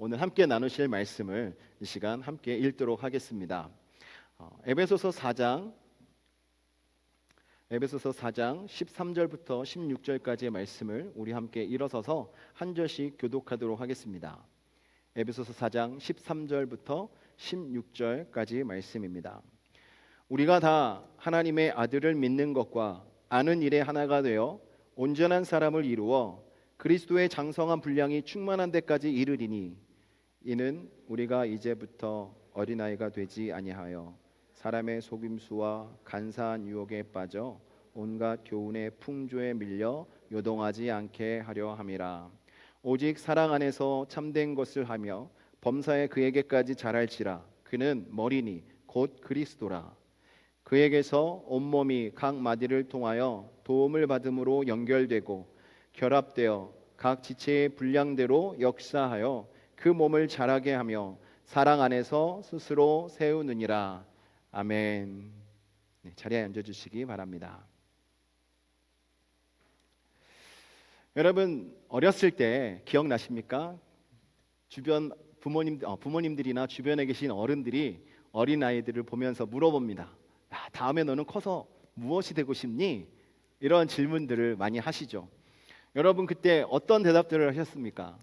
오늘 함께 나누실 말씀을 이 시간 함께 읽도록 하겠습니다. 에베소서 4장 13절부터 16절까지의 말씀을 우리 함께 일어서서 한 절씩 교독하도록 하겠습니다. 에베소서 4장 13절부터 16절까지 말씀입니다. 우리가 다 하나님의 아들을 믿는 것과 아는 일에 하나가 되어 온전한 사람을 이루어 그리스도의 장성한 분량이 충만한 데까지 이르리니 이는 우리가 이제부터 어린아이가 되지 아니하여 사람의 속임수와 간사한 유혹에 빠져 온갖 교훈의 풍조에 밀려 요동하지 않게 하려 함이라. 오직 사랑 안에서 참된 것을 하며 범사에 그에게까지 자랄지라. 그는 머리니 곧 그리스도라. 그에게서 온몸이 각 마디를 통하여 도움을 받음으로 연결되고 결합되어 각 지체의 분량대로 역사하여 그 몸을 자라게 하며 사랑 안에서 스스로 세우느니라. 아멘. 자리에 앉아주시기 바랍니다. 여러분 어렸을 때 기억나십니까? 주변 부모님들이나 주변에 계신 어른들이 어린아이들을 보면서 물어봅니다. 야, 다음에 너는 커서 무엇이 되고 싶니? 이런 질문들을 많이 하시죠. 여러분 그때 어떤 대답들을 하셨습니까?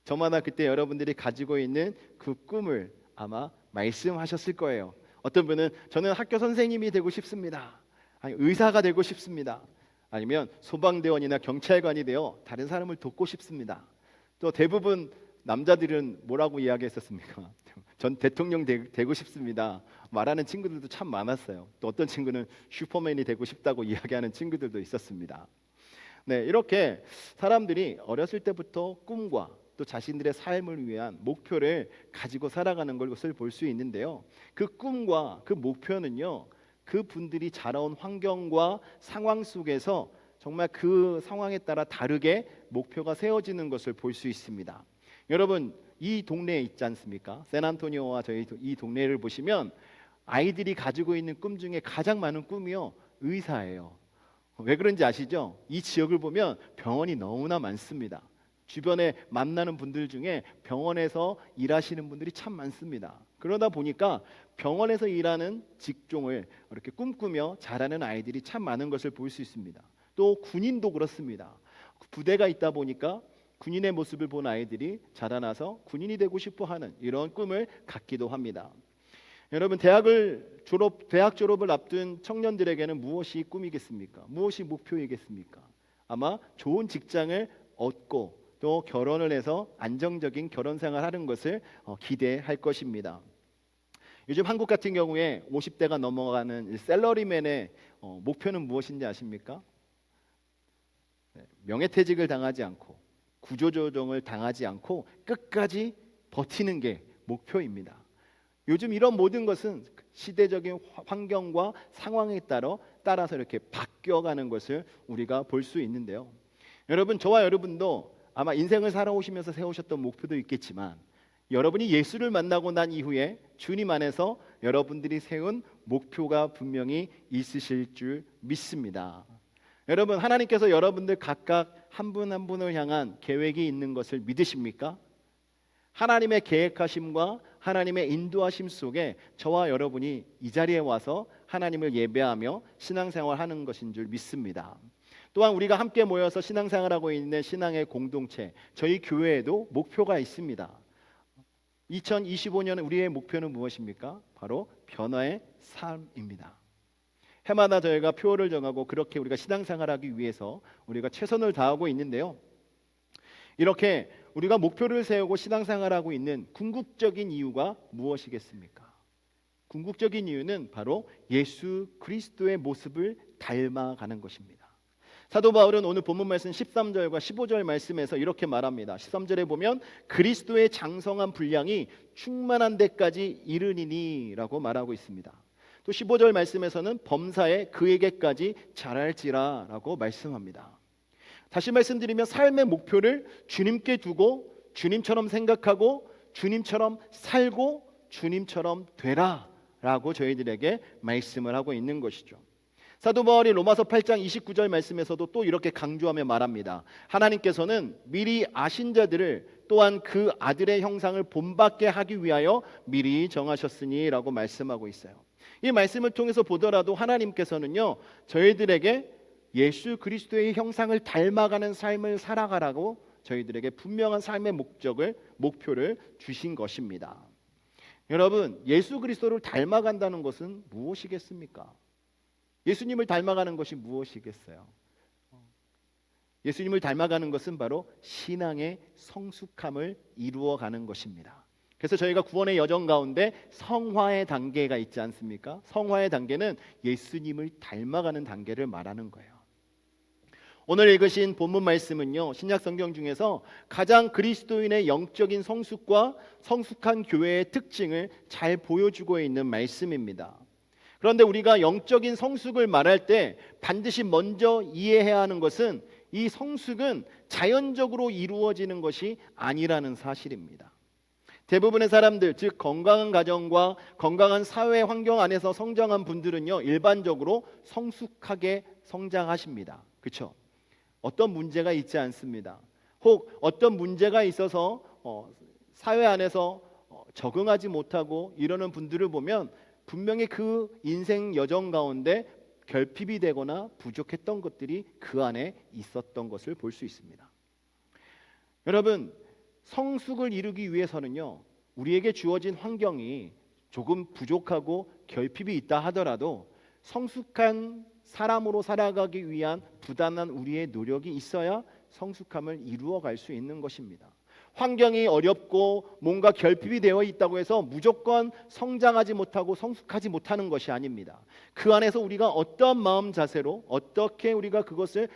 저마다 그때 여러분들이 가지고 있는 그 꿈을 아마 말씀하셨을 거예요. 어떤 분은 저는 학교 선생님이 되고 싶습니다. 아니, 의사가 되고 싶습니다. 아니면 소방대원이나 경찰관이 되어 다른 사람을 돕고 싶습니다. 또 대부분 남자들은 뭐라고 이야기했었습니까? 전 대통령 되고 싶습니다. 말하는 친구들도 참 많았어요. 또 어떤 친구는 슈퍼맨이 되고 싶다고 이야기하는 친구들도 있었습니다. 네, 이렇게 사람들이 어렸을 때부터 꿈과 또 자신들의 삶을 위한 목표를 가지고 살아가는 것을 볼 수 있는데요. 그 꿈과 그 목표는요, 그 분들이 자라온 환경과 상황 속에서 정말 그 상황에 따라 다르게 목표가 세워지는 것을 볼 수 있습니다. 여러분 이 동네에 있지 않습니까? 샌안토니오와 저희 이 동네를 보시면 아이들이 가지고 있는 꿈 중에 가장 많은 꿈이요, 의사예요. 왜 그런지 아시죠? 이 지역을 보면 병원이 너무나 많습니다. 주변에 만나는 분들 중에 병원에서 일하시는 분들이 참 많습니다. 그러다 보니까 병원에서 일하는 직종을 이렇게 꿈꾸며 자라는 아이들이 참 많은 것을 볼 수 있습니다. 또 군인도 그렇습니다. 부대가 있다 보니까 군인의 모습을 본 아이들이 자라나서 군인이 되고 싶어 하는 이런 꿈을 갖기도 합니다. 여러분 대학 졸업을 앞둔 청년들에게는 무엇이 꿈이겠습니까? 무엇이 목표이겠습니까? 아마 좋은 직장을 얻고 또 결혼을 해서 안정적인 결혼 생활하는 것을 기대할 것입니다. 요즘 한국 같은 경우에 50대가 넘어가는 샐러리맨의 목표는 무엇인지 아십니까? 명예퇴직을 당하지 않고 구조조정을 당하지 않고 끝까지 버티는 게 목표입니다. 요즘 이런 모든 것은 시대적인 환경과 상황에 따라서 이렇게 바뀌어가는 것을 우리가 볼 수 있는데요. 여러분 저와 여러분도 아마 인생을 살아오시면서 세우셨던 목표도 있겠지만 여러분이 예수를 만나고 난 이후에 주님 안에서 여러분들이 세운 목표가 분명히 있으실 줄 믿습니다. 여러분 하나님께서 여러분들 각각 한 분 한 분을 향한 계획이 있는 것을 믿으십니까? 하나님의 계획하심과 하나님의 인도하심 속에 저와 여러분이 이 자리에 와서 하나님을 예배하며 신앙생활하는 것인 줄 믿습니다. 또한 우리가 함께 모여서 신앙생활하고 있는 신앙의 공동체, 저희 교회에도 목표가 있습니다. 2025년 우리의 목표는 무엇입니까? 바로 변화의 삶입니다. 해마다 저희가 표를 정하고 그렇게 우리가 신앙생활하기 위해서 우리가 최선을 다하고 있는데요. 이렇게 우리가 목표를 세우고 신앙생활하고 있는 궁극적인 이유가 무엇이겠습니까? 궁극적인 이유는 바로 예수 그리스도의 모습을 닮아가는 것입니다. 사도 바울은 오늘 본문 말씀 13절과 15절 말씀에서 이렇게 말합니다. 13절에 보면 그리스도의 장성한 분량이 충만한 데까지 이르니니 라고 말하고 있습니다. 또 15절 말씀에서는 범사에 그에게까지 자랄지라 라고 말씀합니다. 다시 말씀드리면 삶의 목표를 주님께 두고 주님처럼 생각하고 주님처럼 살고 주님처럼 되라 라고 저희들에게 말씀을 하고 있는 것이죠. 사도 바울이 로마서 8장 29절 말씀에서도 또 이렇게 강조하며 말합니다. 하나님께서는 미리 아신 자들을 또한 그 아들의 형상을 본받게 하기 위하여 미리 정하셨으니 라고 말씀하고 있어요. 이 말씀을 통해서 보더라도 하나님께서는요, 저희들에게 예수 그리스도의 형상을 닮아가는 삶을 살아가라고 저희들에게 분명한 삶의 목표를 주신 것입니다. 여러분, 예수 그리스도를 닮아간다는 것은 무엇이겠습니까? 예수님을 닮아가는 것이 무엇이겠어요? 예수님을 닮아가는 것은 바로 신앙의 성숙함을 이루어가는 것입니다. 그래서 저희가 구원의 여정 가운데 성화의 단계가 있지 않습니까? 성화의 단계는 예수님을 닮아가는 단계를 말하는 거예요. 오늘 읽으신 본문 말씀은요, 신약 성경 중에서 가장 그리스도인의 영적인 성숙과 성숙한 교회의 특징을 잘 보여주고 있는 말씀입니다. 그런데 우리가 영적인 성숙을 말할 때 반드시 먼저 이해해야 하는 것은 이 성숙은 자연적으로 이루어지는 것이 아니라는 사실입니다. 대부분의 사람들, 즉 건강한 가정과 건강한 사회 환경 안에서 성장한 분들은요, 일반적으로 성숙하게 성장하십니다. 그렇죠? 어떤 문제가 있지 않습니다. 혹 어떤 문제가 있어서 사회 안에서 적응하지 못하고 이러는 분들을 보면 분명히 그 인생 여정 가운데 결핍이 되거나 부족했던 것들이 그 안에 있었던 것을 볼 수 있습니다. 여러분, 성숙을 이루기 위해서는요, 우리에게 주어진 환경이 조금 부족하고 결핍이 있다 하더라도 성숙한 사람으로 살아가기 위한 부단한 우리의 노력이 있어야 성숙함을 이루어갈 수 있는 것입니다. 환경이 어렵고 뭔가 결핍이 되어 있다고 해서 무조건 성장하지 못하고 성숙하지 못하는 것이 아닙니다. 그 안에서 우리가 어떤 마음 자세로 어떻게 우리가 그것을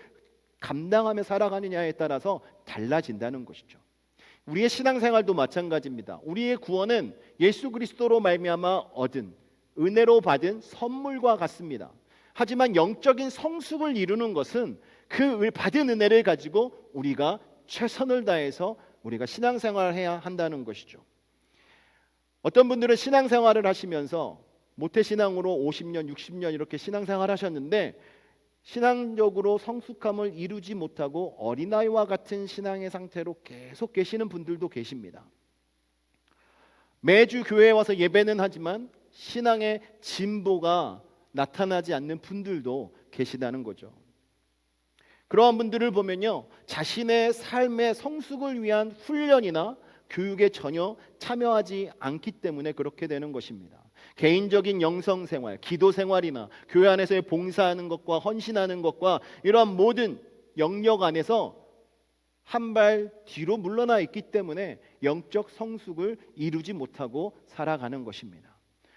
감당하며 살아가느냐에 따라서 달라진다는 것이죠. 우리의 신앙생활도 마찬가지입니다. 우리의 구원은 예수 그리스도로 말미암아 얻은 은혜로 받은 선물과 같습니다. 하지만 영적인 성숙을 이루는 것은 그 받은 은혜를 가지고 우리가 최선을 다해서 우리가 신앙생활을 해야 한다는 것이죠. 어떤 분들은 신앙생활을 하시면서 모태신앙으로 50년, 60년 이렇게 신앙생활을 하셨는데 신앙적으로 성숙함을 이루지 못하고 어린아이와 같은 신앙의 상태로 계속 계시는 분들도 계십니다. 매주 교회에 와서 예배는 하지만 신앙의 진보가 나타나지 않는 분들도 계시다는 거죠. 그러한 분들을 보면요, 자신의 삶의 성숙을 위한 훈련이나 교육에 전혀 참여하지 않기 때문에 그렇게 되는 것입니다. 개인적인 영성생활, 기도생활이나 교회 안에서의 봉사하는 것과 헌신하는 것과 이러한 모든 영역 안에서 한 발 뒤로 물러나 있기 때문에 영적 성숙을 이루지 못하고 살아가는 것입니다.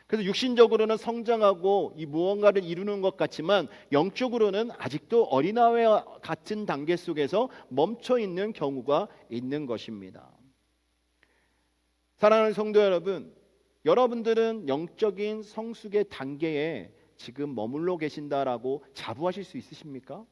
그래서 육신적으로는 성장하고 이 무언가를 이루는 것 같지만 영적으로는 아직도 어린아이와 같은 단계 속에서 멈춰 있는 경우가 있는 것입니다. 사랑하는 성도 여러분, 여러분들은 영적인 성숙의 단계에 지금 머물러 계신다라고 자부하실 수 있으십니까?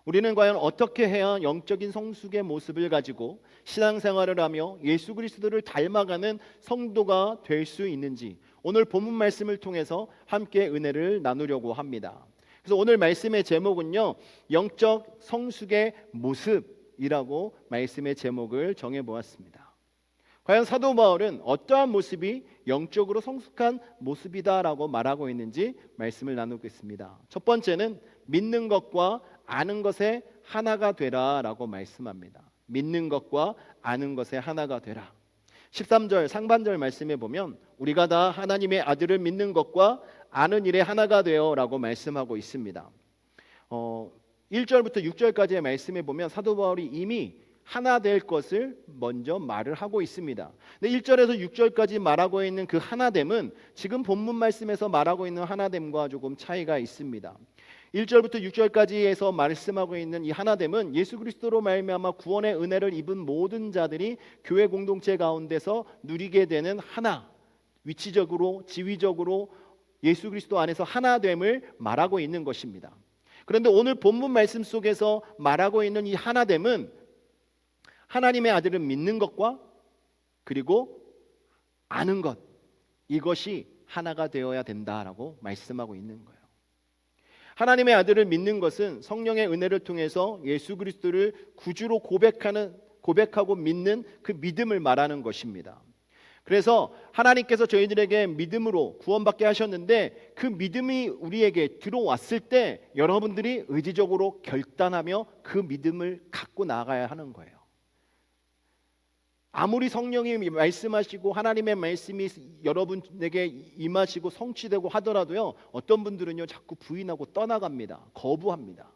우리는 과연 어떻게 해야 영적인 성숙의 모습을 가지고 신앙생활을 하며 예수 그리스도를 닮아가는 성도가 될 수 있는지 오늘 본문 말씀을 통해서 함께 은혜를 나누려고 합니다. 그래서 오늘 말씀의 제목은요, 영적 성숙의 모습이라고 말씀의 제목을 정해보았습니다. 과연 사도 바울은 어떠한 모습이 영적으로 성숙한 모습이다라고 말하고 있는지 말씀을 나누겠습니다. 첫 번째는 믿는 것과 아는 것에 하나가 되라라고 말씀합니다. 믿는 것과 아는 것에 하나가 되라. 13절 상반절 말씀에 보면 우리가 다 하나님의 아들을 믿는 것과 아는 일에 하나가 되어라고 말씀하고 있습니다. 1절부터 6절까지의 말씀에 보면 사도 바울이 이미 하나 될 것을 먼저 말을 하고 있습니다. 근데 1절에서 6절까지 말하고 있는 그 하나됨은 지금 본문 말씀에서 말하고 있는 하나됨과 조금 차이가 있습니다. 1절부터 6절까지에서 말씀하고 있는 이 하나됨은 예수 그리스도로 말미암아 구원의 은혜를 입은 모든 자들이 교회 공동체 가운데서 누리게 되는 하나, 위치적으로 지위적으로 예수 그리스도 안에서 하나됨을 말하고 있는 것입니다. 그런데 오늘 본문 말씀 속에서 말하고 있는 이 하나됨은 하나님의 아들을 믿는 것과 그리고 아는 것, 이것이 하나가 되어야 된다라고 말씀하고 있는 거예요. 하나님의 아들을 믿는 것은 성령의 은혜를 통해서 예수 그리스도를 구주로 고백하는 고백하고 믿는 그 믿음을 말하는 것입니다. 그래서 하나님께서 저희들에게 믿음으로 구원받게 하셨는데 그 믿음이 우리에게 들어왔을 때 여러분들이 의지적으로 결단하며 그 믿음을 갖고 나가야 하는 거예요. 아무리 성령이 말씀하시고 하나님의 말씀이 여러분에게 임하시고 성취되고 하더라도요, 어떤 분들은요 자꾸 부인하고 떠나갑니다. 거부합니다.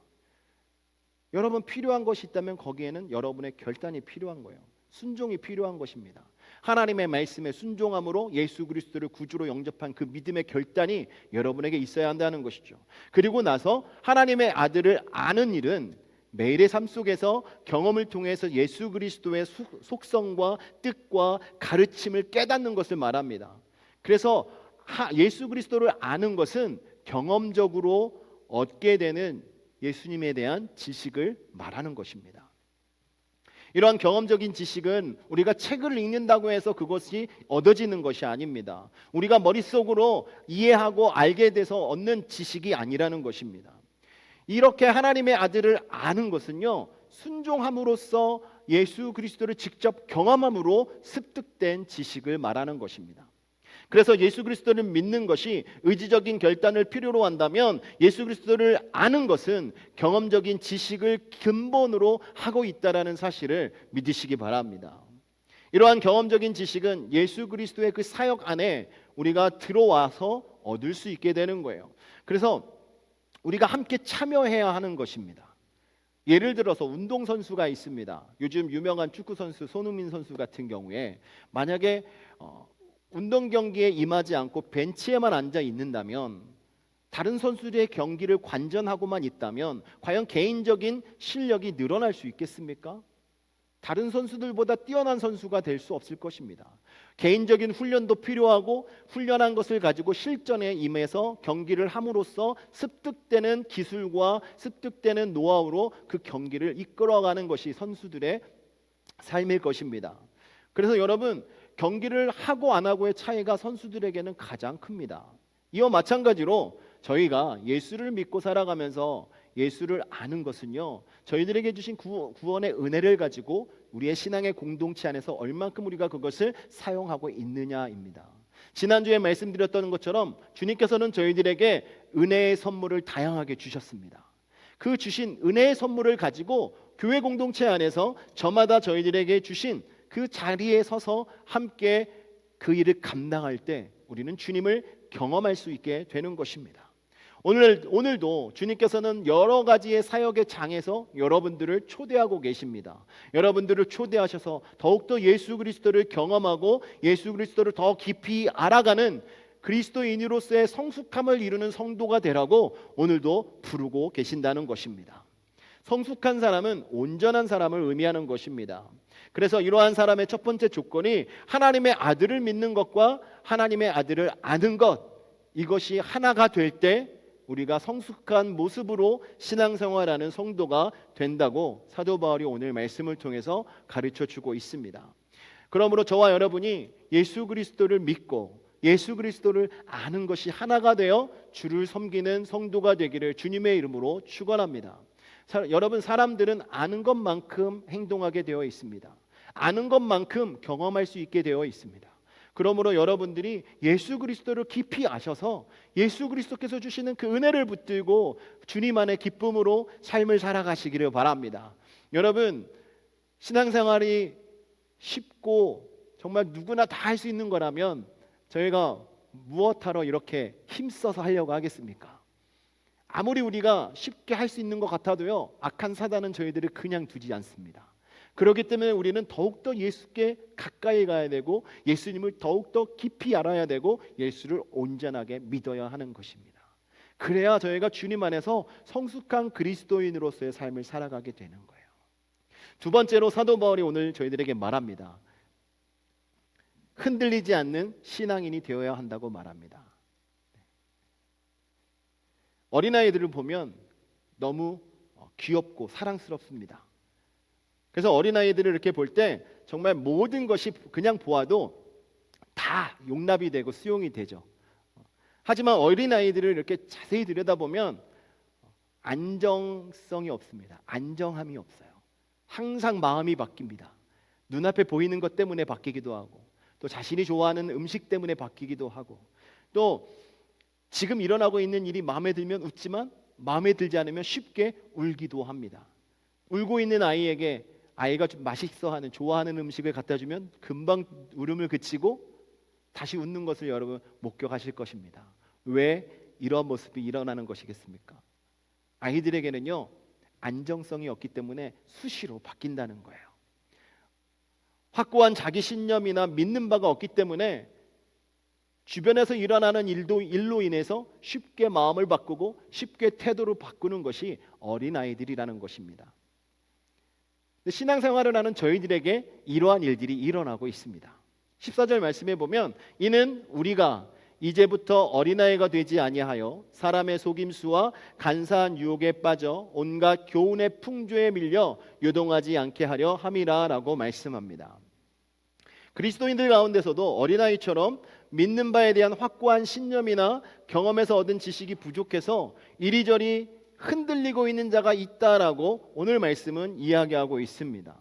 여러분 필요한 것이 있다면 거기에는 여러분의 결단이 필요한 거예요. 순종이 필요한 것입니다. 하나님의 말씀에 순종함으로 예수 그리스도를 구주로 영접한 그 믿음의 결단이 여러분에게 있어야 한다는 것이죠. 그리고 나서 하나님의 아들을 아는 일은 매일의 삶 속에서 경험을 통해서 예수 그리스도의 속성과 뜻과 가르침을 깨닫는 것을 말합니다. 그래서 예수 그리스도를 아는 것은 경험적으로 얻게 되는 예수님에 대한 지식을 말하는 것입니다. 이러한 경험적인 지식은 우리가 책을 읽는다고 해서 그것이 얻어지는 것이 아닙니다. 우리가 머릿속으로 이해하고 알게 돼서 얻는 지식이 아니라는 것입니다. 이렇게 하나님의 아들을 아는 것은요, 순종함으로써 예수 그리스도를 직접 경험함으로 습득된 지식을 말하는 것입니다. 그래서 예수 그리스도를 믿는 것이 의지적인 결단을 필요로 한다면 예수 그리스도를 아는 것은 경험적인 지식을 근본으로 하고 있다는 사실을 믿으시기 바랍니다. 이러한 경험적인 지식은 예수 그리스도의 그 사역 안에 우리가 들어와서 얻을 수 있게 되는 거예요. 그래서 우리가 함께 참여해야 하는 것입니다. 예를 들어서 운동선수가 있습니다. 요즘 유명한 축구선수 손흥민 선수 같은 경우에 만약에 운동 경기에 임하지 않고 벤치에만 앉아 있는다면, 다른 선수들의 경기를 관전하고만 있다면 과연 개인적인 실력이 늘어날 수 있겠습니까? 다른 선수들보다 뛰어난 선수가 될 수 없을 것입니다. 개인적인 훈련도 필요하고 훈련한 것을 가지고 실전에 임해서 경기를 함으로써 습득되는 기술과 습득되는 노하우로 그 경기를 이끌어가는 것이 선수들의 삶일 것입니다. 그래서 여러분, 경기를 하고 안 하고의 차이가 선수들에게는 가장 큽니다. 이와 마찬가지로 저희가 예수를 믿고 살아가면서 예수를 아는 것은요, 저희들에게 주신 구원의 은혜를 가지고 우리의 신앙의 공동체 안에서 얼만큼 우리가 그것을 사용하고 있느냐입니다. 지난주에 말씀드렸던 것처럼 주님께서는 저희들에게 은혜의 선물을 다양하게 주셨습니다. 그 주신 은혜의 선물을 가지고 교회 공동체 안에서 저마다 저희들에게 주신 그 자리에 서서 함께 그 일을 감당할 때 우리는 주님을 경험할 수 있게 되는 것입니다. 오늘도 주님께서는 여러 가지의 사역의 장에서 여러분들을 초대하고 계십니다. 여러분들을 초대하셔서 더욱더 예수 그리스도를 경험하고 예수 그리스도를 더 깊이 알아가는 그리스도인으로서의 성숙함을 이루는 성도가 되라고 오늘도 부르고 계신다는 것입니다. 성숙한 사람은 온전한 사람을 의미하는 것입니다. 그래서 이러한 사람의 첫 번째 조건이 하나님의 아들을 믿는 것과 하나님의 아들을 아는 것, 이것이 하나가 될 때 우리가 성숙한 모습으로 신앙생활하는 성도가 된다고 사도 바울이 오늘 말씀을 통해서 가르쳐주고 있습니다. 그러므로 저와 여러분이 예수 그리스도를 믿고 예수 그리스도를 아는 것이 하나가 되어 주를 섬기는 성도가 되기를 주님의 이름으로 축원합니다. 여러분, 사람들은 아는 것만큼 행동하게 되어 있습니다. 아는 것만큼 경험할 수 있게 되어 있습니다. 그러므로 여러분들이 예수 그리스도를 깊이 아셔서 예수 그리스도께서 주시는 그 은혜를 붙들고 주님 안의 기쁨으로 삶을 살아가시기를 바랍니다. 여러분, 신앙생활이 쉽고 정말 누구나 다 할 수 있는 거라면 저희가 무엇하러 이렇게 힘써서 하려고 하겠습니까? 아무리 우리가 쉽게 할 수 있는 것 같아도요, 악한 사단은 저희들을 그냥 두지 않습니다. 그렇기 때문에 우리는 더욱더 예수께 가까이 가야 되고 예수님을 더욱더 깊이 알아야 되고 예수를 온전하게 믿어야 하는 것입니다. 그래야 저희가 주님 안에서 성숙한 그리스도인으로서의 삶을 살아가게 되는 거예요. 두 번째로 사도 바울이 오늘 저희들에게 말합니다. 흔들리지 않는 신앙인이 되어야 한다고 말합니다. 어린아이들을 보면 너무 귀엽고 사랑스럽습니다. 그래서 어린아이들을 이렇게 볼 때 정말 모든 것이 그냥 보아도 다 용납이 되고 수용이 되죠. 하지만 어린아이들을 이렇게 자세히 들여다보면 안정성이 없습니다. 안정함이 없어요. 항상 마음이 바뀝니다. 눈앞에 보이는 것 때문에 바뀌기도 하고, 또 자신이 좋아하는 음식 때문에 바뀌기도 하고, 또 지금 일어나고 있는 일이 마음에 들면 웃지만 마음에 들지 않으면 쉽게 울기도 합니다. 울고 있는 아이에게 아이가 좀 맛있어하는 좋아하는 음식을 갖다 주면 금방 울음을 그치고 다시 웃는 것을 여러분 목격하실 것입니다. 왜 이런 모습이 일어나는 것이겠습니까? 아이들에게는요, 안정성이 없기 때문에 수시로 바뀐다는 거예요. 확고한 자기 신념이나 믿는 바가 없기 때문에 주변에서 일어나는 일로 인해서 쉽게 마음을 바꾸고 쉽게 태도를 바꾸는 것이 어린아이들이라는 것입니다. 신앙생활을 하는 저희들에게 이러한 일들이 일어나고 있습니다. 14절 말씀해 보면, 이는 우리가 이제부터 어린아이가 되지 아니하여 사람의 속임수와 간사한 유혹에 빠져 온갖 교훈의 풍조에 밀려 요동하지 않게 하려 함이라 라고 말씀합니다. 그리스도인들 가운데서도 어린아이처럼 믿는 바에 대한 확고한 신념이나 경험에서 얻은 지식이 부족해서 이리저리 흔들리고 있는 자가 있다라고 오늘 말씀은 이야기하고 있습니다.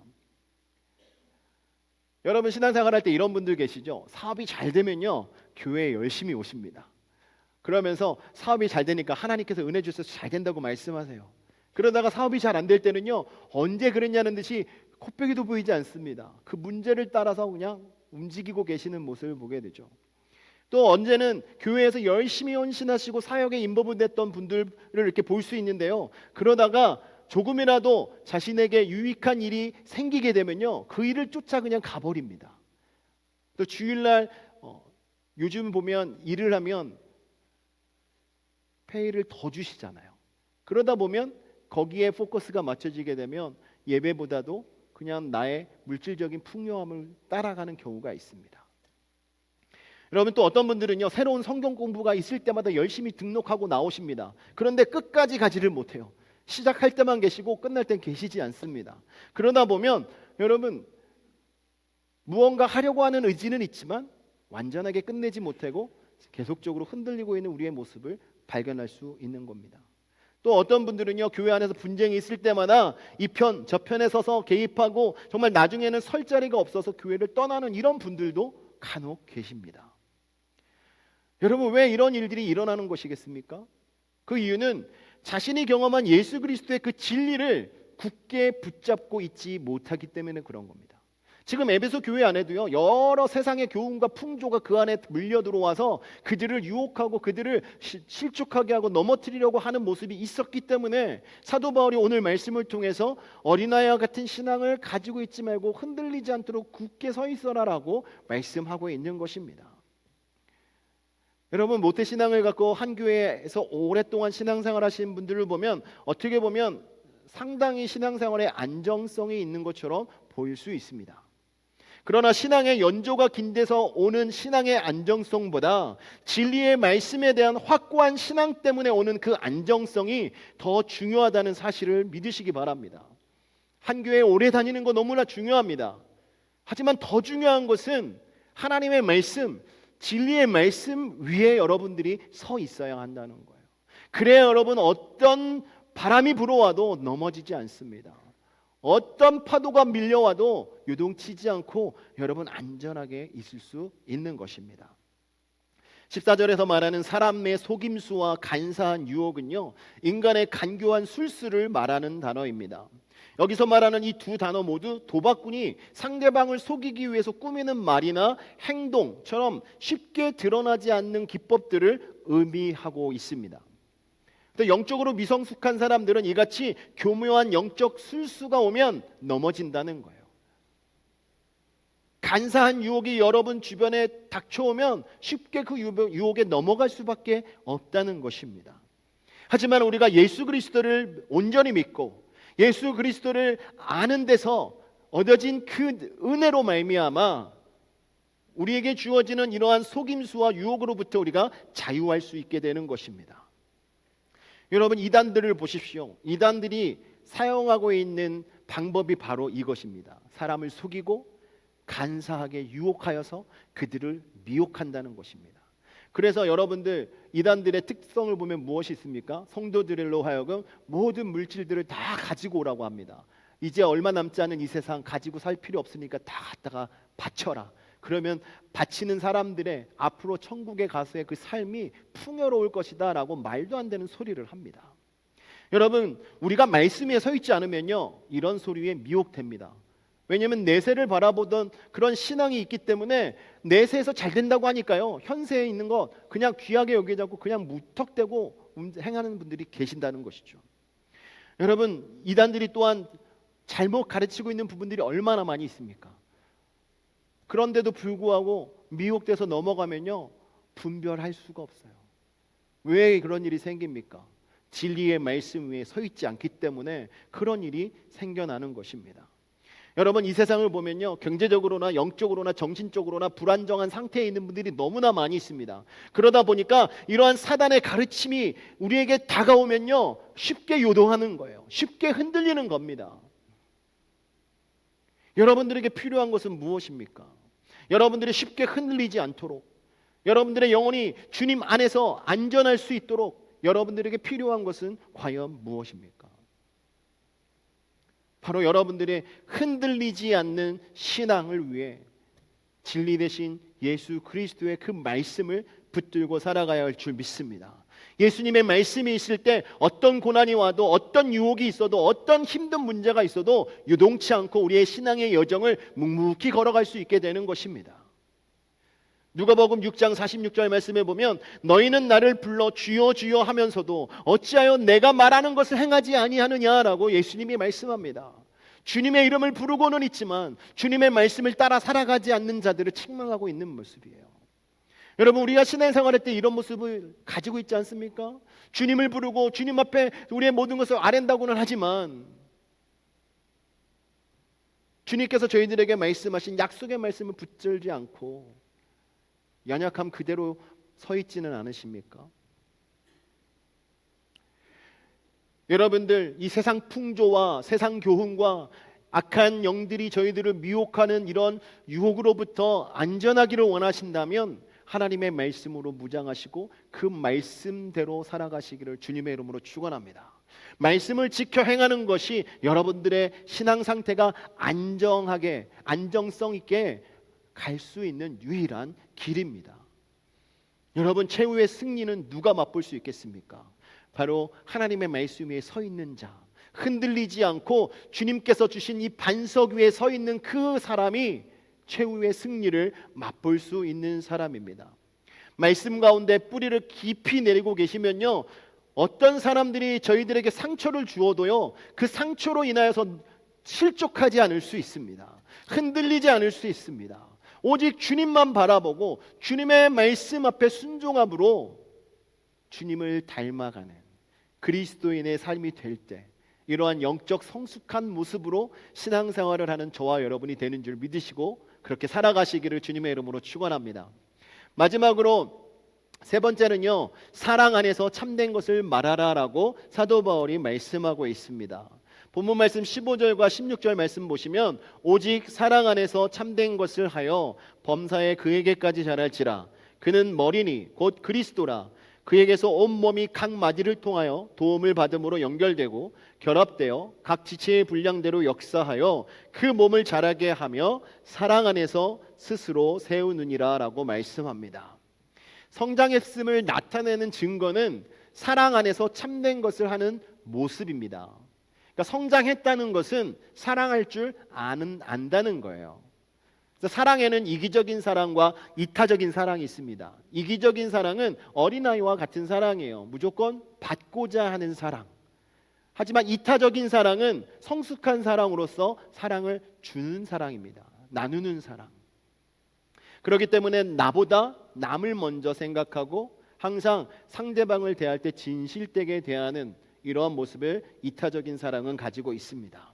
여러분, 신앙생활 할 때 이런 분들 계시죠? 사업이 잘 되면요, 교회에 열심히 오십니다. 그러면서 사업이 잘 되니까 하나님께서 은혜 주셔서 잘 된다고 말씀하세요. 그러다가 사업이 잘 안 될 때는요, 언제 그랬냐는 듯이 코빼기도 보이지 않습니다. 그 문제를 따라서 그냥 움직이고 계시는 모습을 보게 되죠. 또 언제는 교회에서 열심히 헌신하시고 사역에 인volv됐던 분들을 이렇게 볼 수 있는데요, 그러다가 조금이라도 자신에게 유익한 일이 생기게 되면요, 그 일을 쫓아 그냥 가버립니다. 또 주일날 요즘 보면 일을 하면 페이를 더 주시잖아요. 그러다 보면 거기에 포커스가 맞춰지게 되면 예배보다도 그냥 나의 물질적인 풍요함을 따라가는 경우가 있습니다. 여러분, 또 어떤 분들은요, 새로운 성경 공부가 있을 때마다 열심히 등록하고 나오십니다. 그런데 끝까지 가지를 못해요. 시작할 때만 계시고 끝날 땐 계시지 않습니다. 그러다 보면 여러분, 무언가 하려고 하는 의지는 있지만 완전하게 끝내지 못하고 계속적으로 흔들리고 있는 우리의 모습을 발견할 수 있는 겁니다. 또 어떤 분들은요, 교회 안에서 분쟁이 있을 때마다 이 편, 저 편에 서서 개입하고 정말 나중에는 설 자리가 없어서 교회를 떠나는 이런 분들도 간혹 계십니다. 여러분, 왜 이런 일들이 일어나는 것이겠습니까? 그 이유는 자신이 경험한 예수 그리스도의 그 진리를 굳게 붙잡고 있지 못하기 때문에 그런 겁니다. 지금 에베소 교회 안에도요, 여러 세상의 교훈과 풍조가 그 안에 물려 들어와서 그들을 유혹하고 그들을 실족하게 하고 넘어뜨리려고 하는 모습이 있었기 때문에 사도 바울이 오늘 말씀을 통해서 어린아이와 같은 신앙을 가지고 있지 말고 흔들리지 않도록 굳게 서 있어라라고 말씀하고 있는 것입니다. 여러분, 모태신앙을 갖고 한 교회에서 오랫동안 신앙생활 하신 분들을 보면 어떻게 보면 상당히 신앙생활에 안정성이 있는 것처럼 보일 수 있습니다. 그러나 신앙의 연조가 긴 데서 오는 신앙의 안정성보다 진리의 말씀에 대한 확고한 신앙 때문에 오는 그 안정성이 더 중요하다는 사실을 믿으시기 바랍니다. 한 교회에 오래 다니는 거 너무나 중요합니다. 하지만 더 중요한 것은 하나님의 말씀, 진리의 말씀 위에 여러분들이 서 있어야 한다는 거예요. 그래야 여러분, 어떤 바람이 불어와도 넘어지지 않습니다. 어떤 파도가 밀려와도 요동치지 않고 여러분 안전하게 있을 수 있는 것입니다. 14절에서 말하는 사람의 속임수와 간사한 유혹은요, 인간의 간교한 술수를 말하는 단어입니다. 여기서 말하는 이 두 단어 모두 도박꾼이 상대방을 속이기 위해서 꾸미는 말이나 행동처럼 쉽게 드러나지 않는 기법들을 의미하고 있습니다. 또 영적으로 미성숙한 사람들은 이같이 교묘한 영적 술수가 오면 넘어진다는 거예요. 간사한 유혹이 여러분 주변에 닥쳐오면 쉽게 그 유혹에 넘어갈 수밖에 없다는 것입니다. 하지만 우리가 예수 그리스도를 온전히 믿고 예수 그리스도를 아는 데서 얻어진 그 은혜로 말미암아 우리에게 주어지는 이러한 속임수와 유혹으로부터 우리가 자유할 수 있게 되는 것입니다. 여러분, 이단들을 보십시오. 이단들이 사용하고 있는 방법이 바로 이것입니다. 사람을 속이고 간사하게 유혹하여서 그들을 미혹한다는 것입니다. 그래서 여러분들, 이단들의 특성을 보면 무엇이 있습니까? 성도들로 하여금 모든 물질들을 다 가지고 오라고 합니다. 이제 얼마 남지 않은 이 세상 가지고 살 필요 없으니까 다 갖다가 바쳐라. 그러면 바치는 사람들의 앞으로 천국에 가서의 그 삶이 풍요로울 것이다 라고 말도 안 되는 소리를 합니다. 여러분, 우리가 말씀 위에 서 있지 않으면요, 이런 소리에 미혹됩니다. 왜냐하면 내세를 바라보던 그런 신앙이 있기 때문에 내세에서 잘 된다고 하니까요, 현세에 있는 것 그냥 귀하게 여기지 않고 그냥 무턱대고 행하는 분들이 계신다는 것이죠. 여러분, 이단들이 또한 잘못 가르치고 있는 부분들이 얼마나 많이 있습니까? 그런데도 불구하고 미혹돼서 넘어가면요, 분별할 수가 없어요. 왜 그런 일이 생깁니까? 진리의 말씀 위에 서 있지 않기 때문에 그런 일이 생겨나는 것입니다. 여러분, 이 세상을 보면요, 경제적으로나 영적으로나 정신적으로나 불안정한 상태에 있는 분들이 너무나 많이 있습니다. 그러다 보니까 이러한 사단의 가르침이 우리에게 다가오면요, 쉽게 요동하는 거예요. 쉽게 흔들리는 겁니다. 여러분들에게 필요한 것은 무엇입니까? 여러분들이 쉽게 흔들리지 않도록, 여러분들의 영혼이 주님 안에서 안전할 수 있도록 여러분들에게 필요한 것은 과연 무엇입니까? 바로 여러분들의 흔들리지 않는 신앙을 위해 진리 되신 예수 그리스도의 그 말씀을 붙들고 살아가야 할 줄 믿습니다. 예수님의 말씀이 있을 때 어떤 고난이 와도, 어떤 유혹이 있어도, 어떤 힘든 문제가 있어도 유동치 않고 우리의 신앙의 여정을 묵묵히 걸어갈 수 있게 되는 것입니다. 누가복음 6장 46절 말씀에 보면 너희는 나를 불러 주여 주여 하면서도 어찌하여 내가 말하는 것을 행하지 아니하느냐라고 예수님이 말씀합니다. 주님의 이름을 부르고는 있지만 주님의 말씀을 따라 살아가지 않는 자들을 책망하고 있는 모습이에요. 여러분, 우리가 신앙생활할 때 이런 모습을 가지고 있지 않습니까? 주님을 부르고 주님 앞에 우리의 모든 것을 아랜다고는 하지만 주님께서 저희들에게 말씀하신 약속의 말씀을 붙들지 않고 연약함 그대로 서 있지는 않으십니까? 여러분들, 이 세상 풍조와 세상 교훈과 악한 영들이 저희들을 미혹하는 이런 유혹으로부터 안전하기를 원하신다면 하나님의 말씀으로 무장하시고 그 말씀대로 살아가시기를 주님의 이름으로 축원합니다. 말씀을 지켜 행하는 것이 여러분들의 신앙 상태가 안정하게, 안정성 있게 갈 수 있는 유일한 길입니다. 여러분, 최후의 승리는 누가 맛볼 수 있겠습니까? 바로 하나님의 말씀 위에 서 있는 자, 흔들리지 않고 주님께서 주신 이 반석 위에 서 있는 그 사람이 최후의 승리를 맛볼 수 있는 사람입니다. 말씀 가운데 뿌리를 깊이 내리고 계시면요, 어떤 사람들이 저희들에게 상처를 주어도요, 그 상처로 인하여서 실족하지 않을 수 있습니다. 흔들리지 않을 수 있습니다. 오직 주님만 바라보고 주님의 말씀 앞에 순종함으로 주님을 닮아가는 그리스도인의 삶이 될 때 이러한 영적 성숙한 모습으로 신앙생활을 하는 저와 여러분이 되는 줄 믿으시고 그렇게 살아가시기를 주님의 이름으로 축원합니다. 마지막으로 세 번째는요, 사랑 안에서 참된 것을 말하라라고 사도 바울이 말씀하고 있습니다. 본문 말씀 15절과 16절 말씀 보시면 오직 사랑 안에서 참된 것을 하여 범사에 그에게까지 자랄지라. 그는 머리니 곧 그리스도라. 그에게서 온몸이 각 마디를 통하여 도움을 받음으로 연결되고 결합되어 각 지체의 분량대로 역사하여 그 몸을 자라게 하며 사랑 안에서 스스로 세우느니라 라고 말씀합니다. 성장했음을 나타내는 증거는 사랑 안에서 참된 것을 하는 모습입니다. 그러니까 성장했다는 것은 사랑할 줄 안다는 거예요. 그래서 사랑에는 이기적인 사랑과 이타적인 사랑이 있습니다. 이기적인 사랑은 어린아이와 같은 사랑이에요. 무조건 받고자 하는 사랑. 하지만 이타적인 사랑은 성숙한 사랑으로서 사랑을 주는 사랑입니다. 나누는 사랑. 그렇기 때문에 나보다 남을 먼저 생각하고 항상 상대방을 대할 때 진실되게 대하는 이러한 모습을 이타적인 사랑은 가지고 있습니다.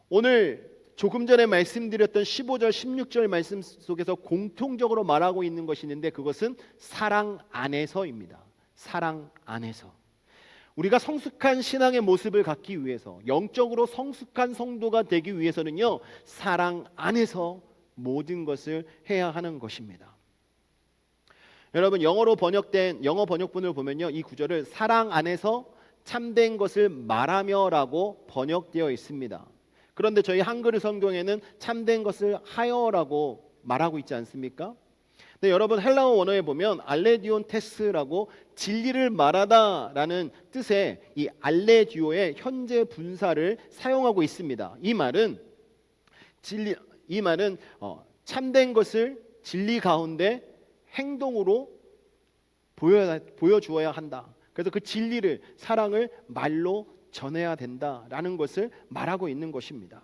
오늘 조금 전에 말씀드렸던 15절 16절 말씀 속에서 공통적으로 말하고 있는 것이 있는데 그것은 사랑 안에서입니다. 사랑 안에서. 우리가 성숙한 신앙의 모습을 갖기 위해서, 영적으로 성숙한 성도가 되기 위해서는요, 사랑 안에서 모든 것을 해야 하는 것입니다. 여러분, 영어 번역본을 보면요, 이 구절을 사랑 안에서 참된 것을 말하며라고 번역되어 있습니다. 그런데 저희 한글 성경에는 참된 것을 하여라고 말하고 있지 않습니까? 근데 여러분 헬라어 원어에 보면 알레디온 테스라고 진리를 말하다라는 뜻의 이 알레디오의 현재 분사를 사용하고 있습니다. 이 말은 참된 것을 진리 가운데 행동으로 보여주어야 한다. 그래서 그 진리를, 사랑을 말로 전해야 된다라는 것을 말하고 있는 것입니다.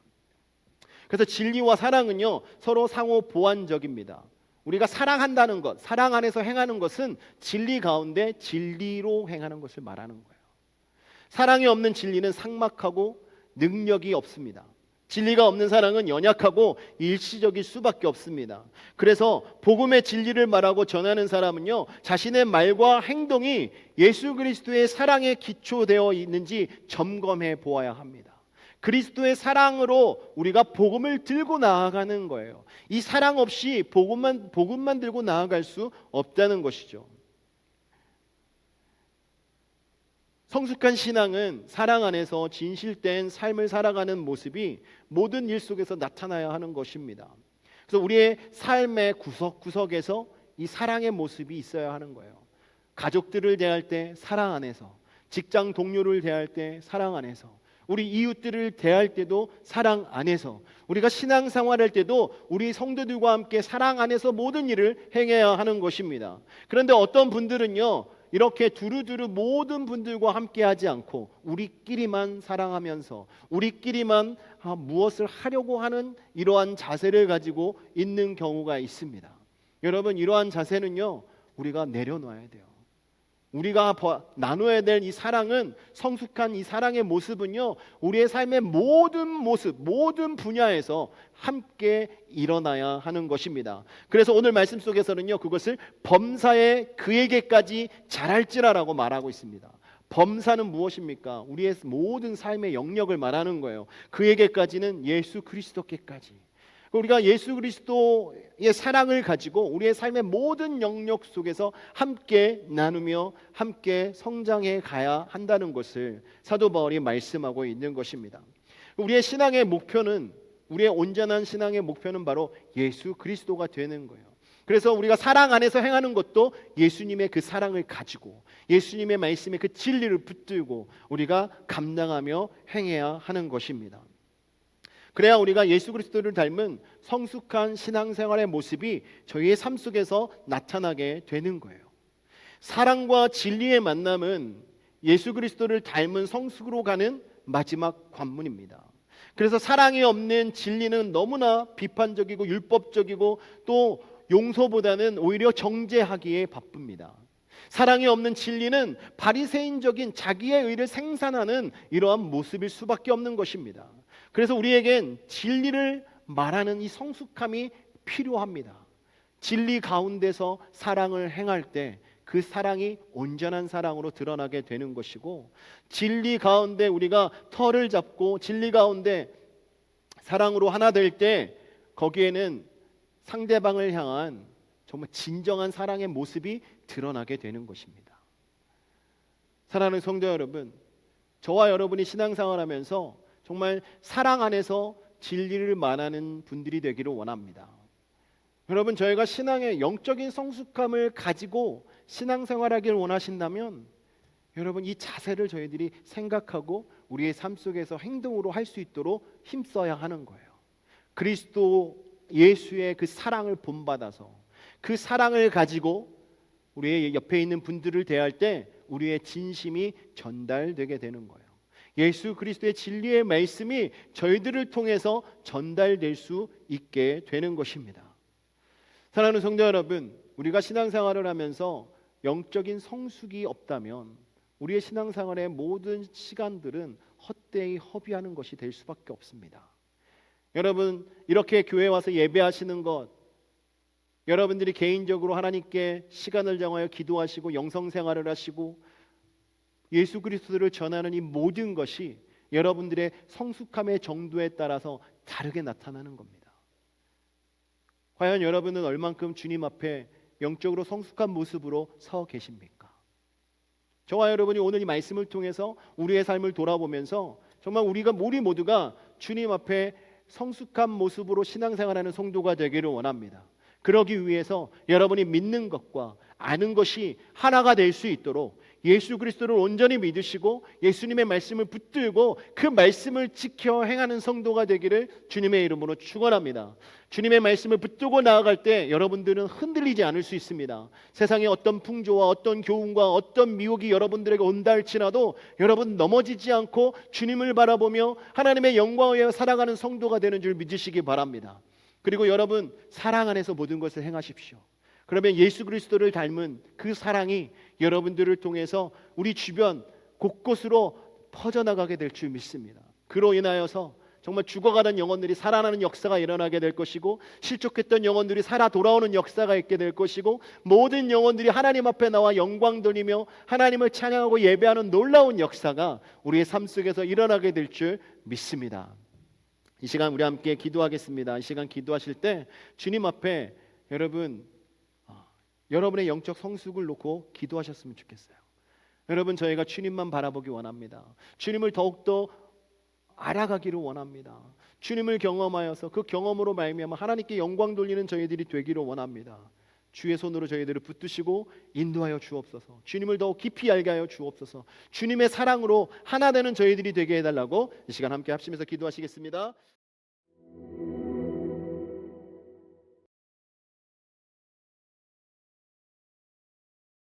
그래서 진리와 사랑은요 서로 상호 보완적입니다. 우리가 사랑한다는 것, 사랑 안에서 행하는 것은 진리 가운데 진리로 행하는 것을 말하는 거예요. 사랑이 없는 진리는 삭막하고 능력이 없습니다. 진리가 없는 사랑은 연약하고 일시적일 수밖에 없습니다. 그래서 복음의 진리를 말하고 전하는 사람은요 자신의 말과 행동이 예수 그리스도의 사랑에 기초되어 있는지 점검해 보아야 합니다. 그리스도의 사랑으로 우리가 복음을 들고 나아가는 거예요. 이 사랑 없이 복음만 들고 나아갈 수 없다는 것이죠. 성숙한 신앙은 사랑 안에서 진실된 삶을 살아가는 모습이 모든 일 속에서 나타나야 하는 것입니다. 그래서 우리의 삶의 구석구석에서 이 사랑의 모습이 있어야 하는 거예요. 가족들을 대할 때 사랑 안에서, 직장 동료를 대할 때 사랑 안에서, 우리 이웃들을 대할 때도 사랑 안에서, 우리가 신앙생활할 때도 우리 성도들과 함께 사랑 안에서 모든 일을 행해야 하는 것입니다. 그런데 어떤 분들은요 이렇게 두루두루 모든 분들과 함께 하지 않고 우리끼리만 사랑하면서 우리끼리만 무엇을 하려고 하는 이러한 자세를 가지고 있는 경우가 있습니다. 여러분 이러한 자세는요 우리가 내려놔야 돼요. 우리가 나눠야 될 이 사랑은, 성숙한 이 사랑의 모습은요 우리의 삶의 모든 모습, 모든 분야에서 함께 일어나야 하는 것입니다. 그래서 오늘 말씀 속에서는요 그것을 범사에 그에게까지 잘할지라라고 말하고 있습니다. 범사는 무엇입니까? 우리의 모든 삶의 영역을 말하는 거예요. 그에게까지는 예수 그리스도께까지. 우리가 예수 그리스도의 사랑을 가지고 우리의 삶의 모든 영역 속에서 함께 나누며 함께 성장해 가야 한다는 것을 사도 바울이 말씀하고 있는 것입니다. 우리의 신앙의 목표는, 우리의 온전한 신앙의 목표는 바로 예수 그리스도가 되는 거예요. 그래서 우리가 사랑 안에서 행하는 것도 예수님의 그 사랑을 가지고 예수님의 말씀의 그 진리를 붙들고 우리가 감당하며 행해야 하는 것입니다. 그래야 우리가 예수 그리스도를 닮은 성숙한 신앙생활의 모습이 저희의 삶 속에서 나타나게 되는 거예요. 사랑과 진리의 만남은 예수 그리스도를 닮은 성숙으로 가는 마지막 관문입니다. 그래서 사랑이 없는 진리는 너무나 비판적이고 율법적이고 또 용서보다는 오히려 정죄하기에 바쁩니다. 사랑이 없는 진리는 바리새인적인 자기의 의를 생산하는 이러한 모습일 수밖에 없는 것입니다. 그래서 우리에겐 진리를 말하는 이 성숙함이 필요합니다. 진리 가운데서 사랑을 행할 때 그 사랑이 온전한 사랑으로 드러나게 되는 것이고, 진리 가운데 우리가 터를 잡고 진리 가운데 사랑으로 하나 될 때 거기에는 상대방을 향한 정말 진정한 사랑의 모습이 드러나게 되는 것입니다. 사랑하는 성도 여러분, 저와 여러분이 신앙생활하면서 정말 사랑 안에서 진리를 말하는 분들이 되기를 원합니다. 여러분, 저희가 신앙의 영적인 성숙함을 가지고 신앙생활하기를 원하신다면 여러분 이 자세를 저희들이 생각하고 우리의 삶 속에서 행동으로 할 수 있도록 힘써야 하는 거예요. 그리스도 예수의 그 사랑을 본받아서 그 사랑을 가지고 우리의 옆에 있는 분들을 대할 때 우리의 진심이 전달되게 되는 거예요. 예수 그리스도의 진리의 말씀이 저희들을 통해서 전달될 수 있게 되는 것입니다. 사랑하는 성도 여러분, 우리가 신앙생활을 하면서 영적인 성숙이 없다면 우리의 신앙생활의 모든 시간들은 헛되이 허비하는 것이 될 수밖에 없습니다. 여러분, 이렇게 교회 와서 예배하시는 것, 여러분들이 개인적으로 하나님께 시간을 정하여 기도하시고 영성생활을 하시고 예수 그리스도를 전하는 이 모든 것이 여러분들의 성숙함의 정도에 따라서 다르게 나타나는 겁니다. 과연 여러분은 얼만큼 주님 앞에 영적으로 성숙한 모습으로 서 계십니까? 저와 여러분이 오늘 이 말씀을 통해서 우리의 삶을 돌아보면서 정말 우리 모두가 주님 앞에 성숙한 모습으로 신앙생활하는 성도가 되기를 원합니다. 그러기 위해서 여러분이 믿는 것과 아는 것이 하나가 될 수 있도록 예수 그리스도를 온전히 믿으시고 예수님의 말씀을 붙들고 그 말씀을 지켜 행하는 성도가 되기를 주님의 이름으로 축원합니다. 주님의 말씀을 붙들고 나아갈 때 여러분들은 흔들리지 않을 수 있습니다. 세상에 어떤 풍조와 어떤 교훈과 어떤 미혹이 여러분들에게 온다 할지라도 여러분 넘어지지 않고 주님을 바라보며 하나님의 영광을 위하여 살아가는 성도가 되는 줄 믿으시기 바랍니다. 그리고 여러분 사랑 안에서 모든 것을 행하십시오. 그러면 예수 그리스도를 닮은 그 사랑이 여러분들을 통해서 우리 주변 곳곳으로 퍼져나가게 될 줄 믿습니다. 그로 인하여서 정말 죽어가는 영혼들이 살아나는 역사가 일어나게 될 것이고 실족했던 영혼들이 살아 돌아오는 역사가 있게 될 것이고 모든 영혼들이 하나님 앞에 나와 영광 돌리며 하나님을 찬양하고 예배하는 놀라운 역사가 우리의 삶 속에서 일어나게 될 줄 믿습니다. 이 시간 우리 함께 기도하겠습니다. 이 시간 기도하실 때 주님 앞에 여러분의 영적 성숙을 놓고 기도하셨으면 좋겠어요. 여러분 저희가 주님만 바라보기 원합니다. 주님을 더욱더 알아가기를 원합니다. 주님을 경험하여서 그 경험으로 말미암아 하나님께 영광 돌리는 저희들이 되기를 원합니다. 주의 손으로 저희들을 붙드시고 인도하여 주옵소서. 주님을 더욱 깊이 알게 하여 주옵소서. 주님의 사랑으로 하나 되는 저희들이 되게 해달라고 이 시간 함께 합심해서 기도하시겠습니다.